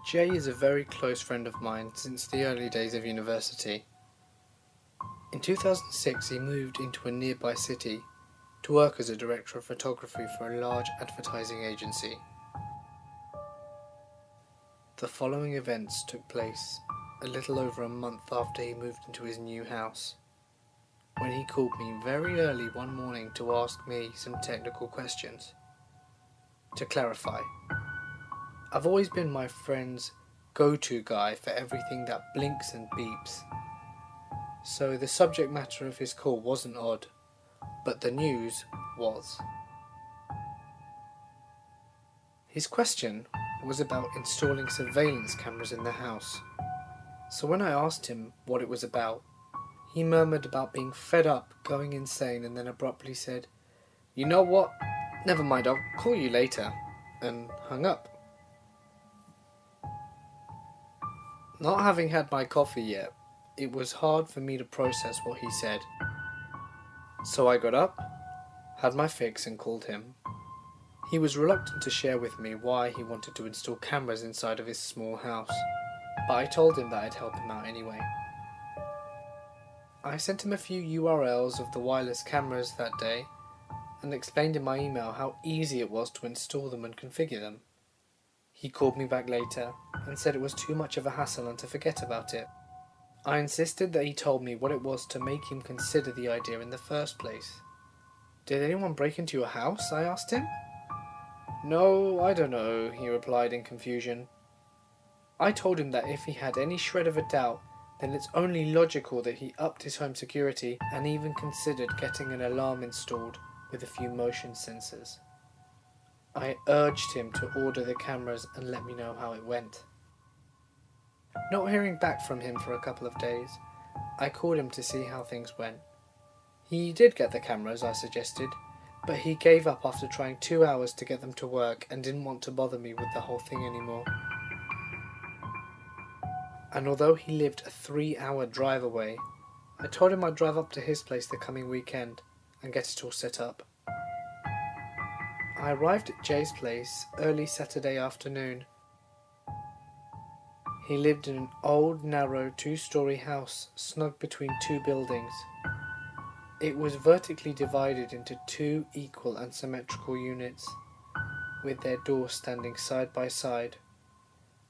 Jay is a very close friend of mine since the early days of university. In 2006 he moved into a nearby city to work as a director of photography for a large advertising agency. The following events took place a little over a month after he moved into his new house, when he called me very early one morning to ask me some technical questions. To clarify, I've always been my friend's go-to guy for everything that blinks and beeps. So the subject matter of his call wasn't odd, but the news was. His question was about installing surveillance cameras in the house. So when I asked him what it was about, he murmured about being fed up, going insane, and then abruptly said, "You know what? Never mind, I'll call you later," and hung up. Not having had my coffee yet, it was hard for me to process what he said. So I got up, had my fix and called him. He was reluctant to share with me why he wanted to install cameras inside of his small house, but I told him that I'd help him out anyway. I sent him a few URLs of the wireless cameras that day and explained in my email how easy it was to install them and configure them. He called me back later and said it was too much of a hassle and to forget about it. I insisted that he told me what it was to make him consider the idea in the first place. "Did anyone break into your house?" I asked him. "No, I don't know," he replied in confusion. I told him that if he had any shred of a doubt, then it's only logical that he upped his home security and even considered getting an alarm installed with a few motion sensors. I urged him to order the cameras and let me know how it went. Not hearing back from him for a couple of days, I called him to see how things went. He did get the cameras I suggested, but he gave up after trying 2 hours to get them to work and didn't want to bother me with the whole thing anymore. And although he lived a 3-hour drive away, I told him I'd drive up to his place the coming weekend and get it all set up. I arrived at Jay's place early Saturday afternoon. He lived in an old, narrow 2-story house snug between 2 buildings. It was vertically divided into 2 equal and symmetrical units, with their doors standing side by side.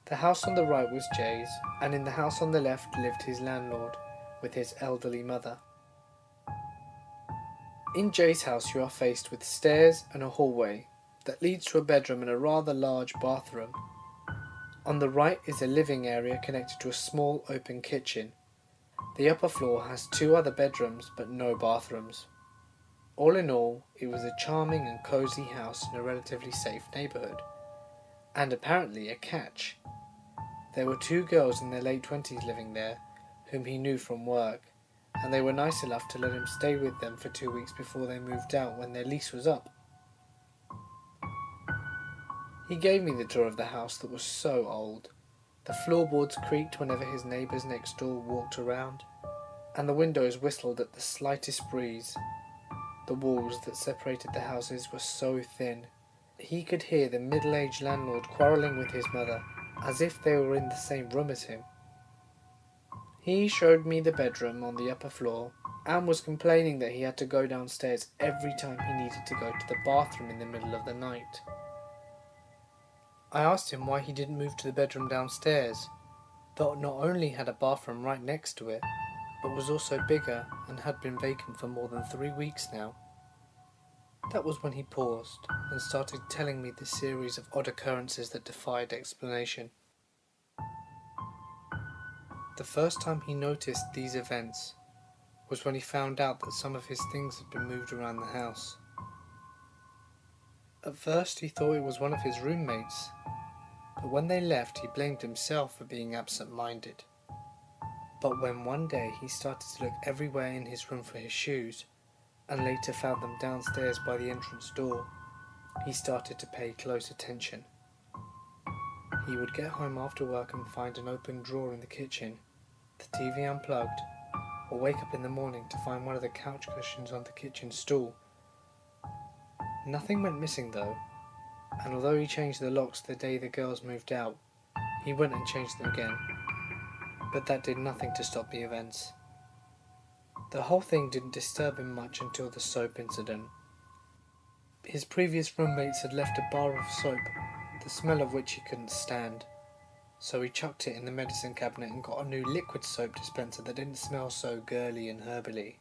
The house on the right was Jay's, and in the house on the left lived his landlord, with his elderly mother. In Jay's house you are faced with stairs and a hallway that leads to a bedroom and a rather large bathroom. On the right is a living area connected to a small open kitchen. The upper floor has 2 other bedrooms but no bathrooms. All in all, it was a charming and cosy house in a relatively safe neighbourhood. And apparently a catch. There were 2 girls in their late 20s living there, whom he knew from work, and they were nice enough to let him stay with them for 2 weeks before they moved out when their lease was up. He gave me the tour of the house that was so old. The floorboards creaked whenever his neighbours next door walked around, and the windows whistled at the slightest breeze. The walls that separated the houses were so thin, he could hear the middle-aged landlord quarrelling with his mother, as if they were in the same room as him. He showed me the bedroom on the upper floor, and was complaining that he had to go downstairs every time he needed to go to the bathroom in the middle of the night. I asked him why he didn't move to the bedroom downstairs, that not only had a bathroom right next to it, but was also bigger and had been vacant for more than 3 weeks now. That was when he paused and started telling me the series of odd occurrences that defied explanation. The first time he noticed these events was when he found out that some of his things had been moved around the house. At first he thought it was one of his roommates, but when they left he blamed himself for being absent-minded. But when one day he started to look everywhere in his room for his shoes, and later found them downstairs by the entrance door, he started to pay close attention. He would get home after work and find an open drawer in the kitchen, the TV unplugged, or wake up in the morning to find one of the couch cushions on the kitchen stool. Nothing went missing though, and although he changed the locks the day the girls moved out, He went and changed them again, but that did nothing to stop the events. The whole thing didn't disturb him much until the soap incident. His previous roommates had left a bar of soap, the smell of which he couldn't stand, so he chucked it in the medicine cabinet and got a new liquid soap dispenser that didn't smell so girly and herbally.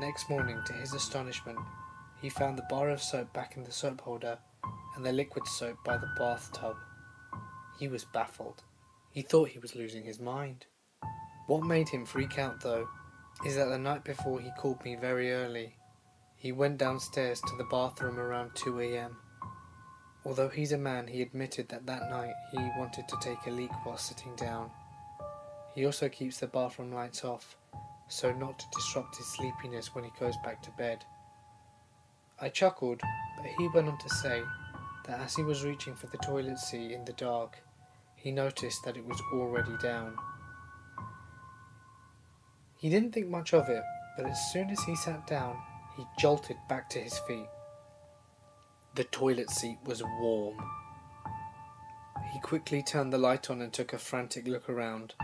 Next morning, to his astonishment, he found the bar of soap back in the soap holder and the liquid soap by the bathtub. He was baffled. He thought he was losing his mind. What made him freak out, though, is that the night before he called me very early. He went downstairs to the bathroom around 2 a.m. Although he's a man, he admitted that night he wanted to take a leak while sitting down. He also keeps the bathroom lights off, so not to disrupt his sleepiness when he goes back to bed. I chuckled, but he went on to say that as he was reaching for the toilet seat in the dark, he noticed that it was already down. He didn't think much of it, but as soon as he sat down, he jolted back to his feet. The toilet seat was warm. He quickly turned the light on and took a frantic look around.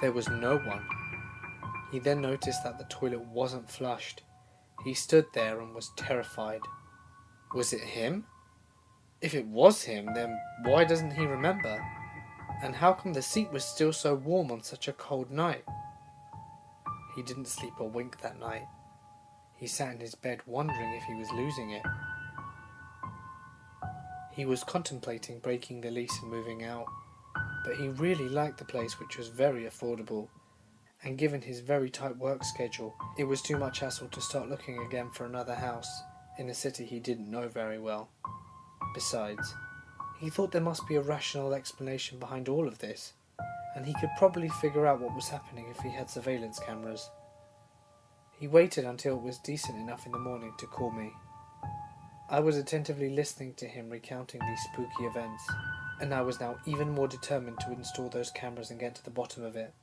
There was no one. He then noticed that the toilet wasn't flushed. He stood there and was terrified. Was it him? If it was him, then why doesn't he remember? And how come the seat was still so warm on such a cold night? He didn't sleep a wink that night. He sat in his bed wondering if he was losing it. He was contemplating breaking the lease and moving out, but he really liked the place, which was very affordable, and given his very tight work schedule, it was too much hassle to start looking again for another house in a city he didn't know very well. Besides, he thought there must be a rational explanation behind all of this, and he could probably figure out what was happening if he had surveillance cameras. He waited until it was decent enough in the morning to call me. I was attentively listening to him recounting these spooky events, and I was now even more determined to install those cameras and get to the bottom of it.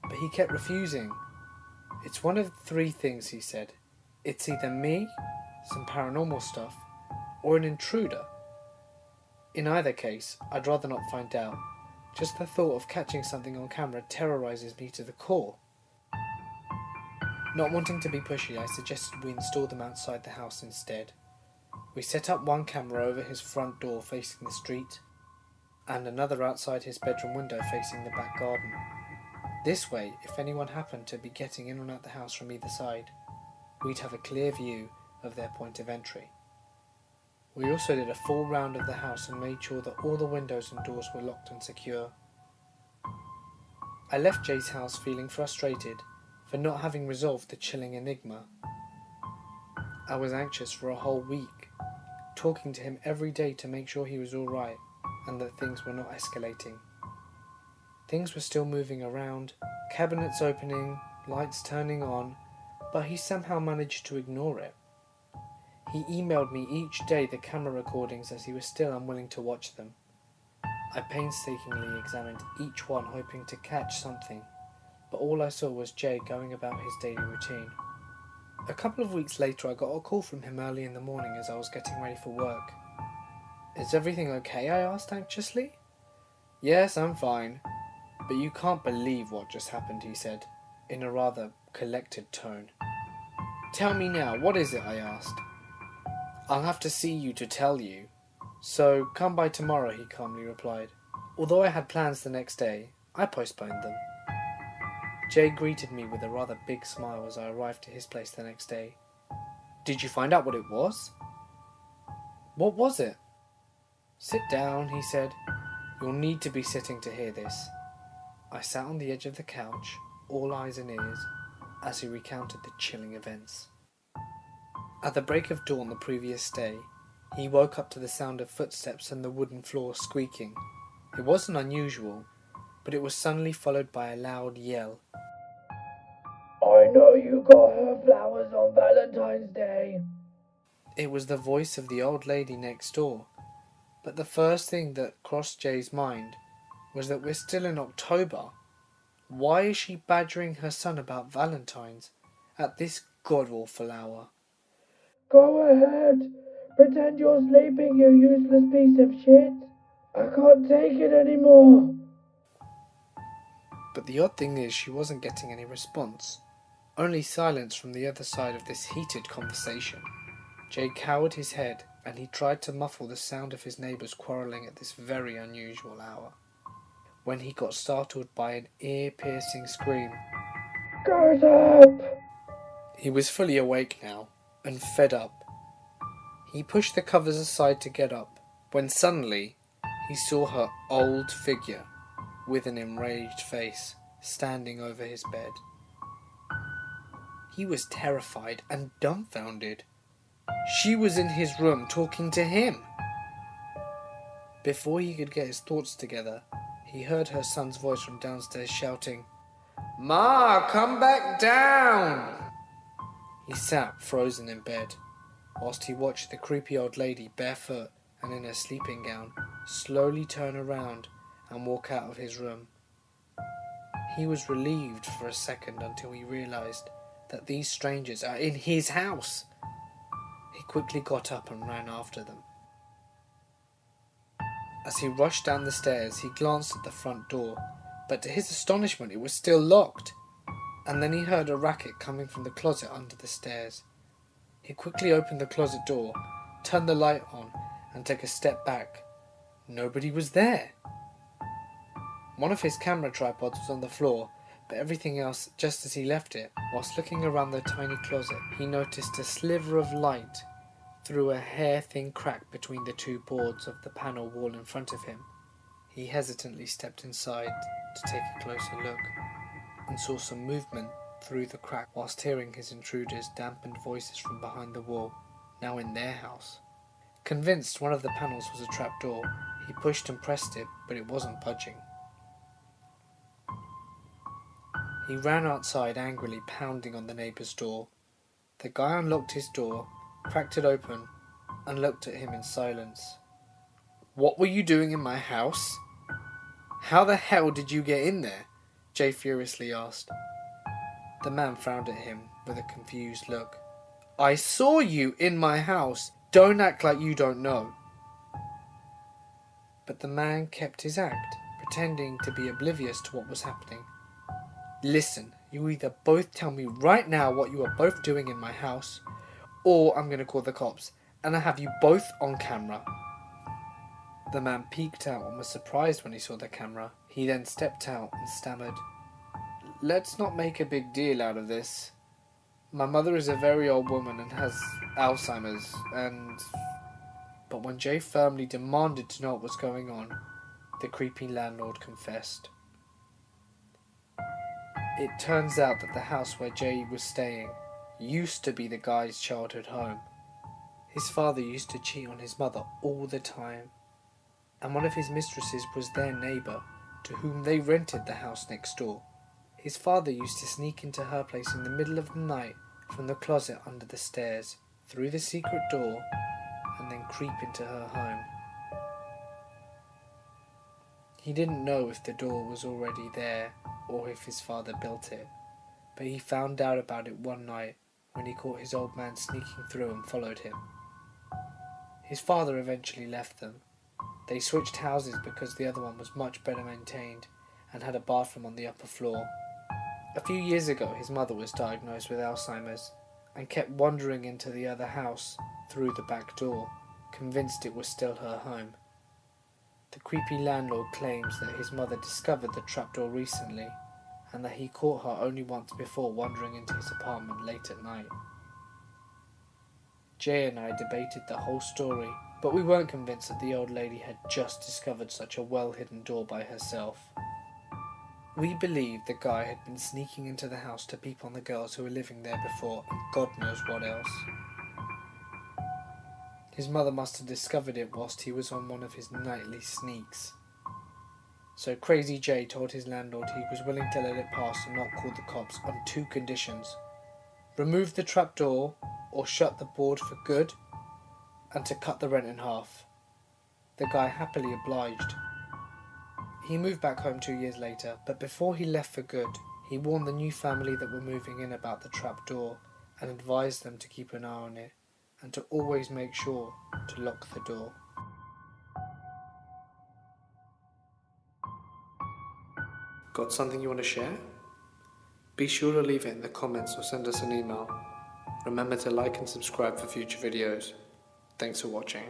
But he kept refusing. It's one of three things, he said. It's either me, some paranormal stuff, or an intruder. In either case, I'd rather not find out. Just the thought of catching something on camera terrorizes me to the core. Not wanting to be pushy, I suggested we install them outside the house instead. We set up one camera over his front door facing the street, and another outside his bedroom window facing the back garden. This way, if anyone happened to be getting in and out the house from either side, we'd have a clear view of their point of entry. We also did a full round of the house and made sure that all the windows and doors were locked and secure. I left Jay's house feeling frustrated for not having resolved the chilling enigma. I was anxious for a whole week, talking to him every day to make sure he was alright and that things were not escalating. Things were still moving around, cabinets opening, lights turning on, but he somehow managed to ignore it. He emailed me each day the camera recordings as he was still unwilling to watch them. I painstakingly examined each one, hoping to catch something, but all I saw was Jay going about his daily routine. A couple of weeks later, I got a call from him early in the morning as I was getting ready for work. "Is everything okay?" I asked anxiously. "Yes, I'm fine. But you can't believe what just happened," he said, in a rather collected tone. "Tell me now, what is it?" I asked. "I'll have to see you to tell you. So come by tomorrow," he calmly replied. Although I had plans the next day, I postponed them. Jay greeted me with a rather big smile as I arrived to his place the next day. "Did you find out what it was?" "What was it?" "Sit down," he said. "You'll need to be sitting to hear this." I sat on the edge of the couch, all eyes and ears, as he recounted the chilling events. At the break of dawn the previous day, he woke up to the sound of footsteps and the wooden floor squeaking. It wasn't unusual, but it was suddenly followed by a loud yell. "I know you got her flowers on Valentine's Day." It was the voice of the old lady next door, but the first thing that crossed Jay's mind was that we're still in October. Why is she badgering her son about Valentine's at this god-awful hour? "Go ahead, pretend you're sleeping, you useless piece of shit," I can't take it anymore. But the odd thing is she wasn't getting any response. Only silence from the other side of this heated conversation. Jay cowered his head and he tried to muffle the sound of his neighbours quarrelling at this very unusual hour, when he got startled by an ear-piercing scream. Get up! He was fully awake now, and fed up. He pushed the covers aside to get up, when suddenly he saw her old figure, with an enraged face, standing over his bed. He was terrified and dumbfounded. She was in his room talking to him. Before he could get his thoughts together, he heard her son's voice from downstairs shouting, "Ma, come back down!" He sat frozen in bed, whilst he watched the creepy old lady, barefoot and in her sleeping gown, slowly turn around and walk out of his room. He was relieved for a second until he realised that these strangers are in his house. He quickly got up and ran after them. As he rushed down the stairs, he glanced at the front door, but to his astonishment it was still locked, and then he heard a racket coming from the closet under the stairs. He quickly opened the closet door, turned the light on, and took a step back. Nobody was there. One of his camera tripods was on the floor, but everything else just as he left it. Whilst looking around the tiny closet, he noticed a sliver of light through a hair-thin crack between the two boards of the panel wall in front of him. He hesitantly stepped inside to take a closer look, and saw some movement through the crack whilst hearing his intruders' dampened voices from behind the wall, now in their house. Convinced one of the panels was a trapdoor, he pushed and pressed it, but it wasn't budging. He ran outside angrily, pounding on the neighbour's door. The guy unlocked his door, cracked it open, and looked at him in silence. "What were you doing in my house?" "How the hell did you get in there?" Jay furiously asked. The man frowned at him with a confused look. "I saw you in my house. Don't act like you don't know." But the man kept his act, pretending to be oblivious to what was happening. "Listen, you either both tell me right now what you are both doing in my house, or I'm going to call the cops, and I'll have you both on camera." The man peeked out and was surprised when he saw the camera. He then stepped out and stammered, "Let's not make a big deal out of this. My mother is a very old woman and has Alzheimer's, and..." But when Jay firmly demanded to know what was going on, the creepy landlord confessed. It turns out that the house where Jay was staying used to be the guy's childhood home. His father used to cheat on his mother all the time, and one of his mistresses was their neighbour, to whom they rented the house next door. His father used to sneak into her place in the middle of the night from the closet under the stairs, through the secret door, and then creep into her home. He didn't know if the door was already there or if his father built it, but he found out about it one night when he caught his old man sneaking through and followed him. His father eventually left them. They switched houses because the other one was much better maintained and had a bathroom on the upper floor. A few years ago his mother was diagnosed with Alzheimer's and kept wandering into the other house through the back door, convinced it was still her home. The creepy landlord claims that his mother discovered the trapdoor recently and that he caught her only once before wandering into his apartment late at night. Jay and I debated the whole story, but we weren't convinced that the old lady had just discovered such a well-hidden door by herself. We believed the guy had been sneaking into the house to peep on the girls who were living there before, and God knows what else. His mother must have discovered it whilst he was on one of his nightly sneaks. So Crazy Jay told his landlord he was willing to let it pass and not call the cops on two conditions: remove the trapdoor or shut the board for good, and to cut the rent in half. The guy happily obliged. He moved back home 2 years later, but before he left for good, he warned the new family that were moving in about the trapdoor and advised them to keep an eye on it and to always make sure to lock the door. Got something you want to share? Be sure to leave it in the comments or send us an email. Remember to like and subscribe for future videos. Thanks for watching.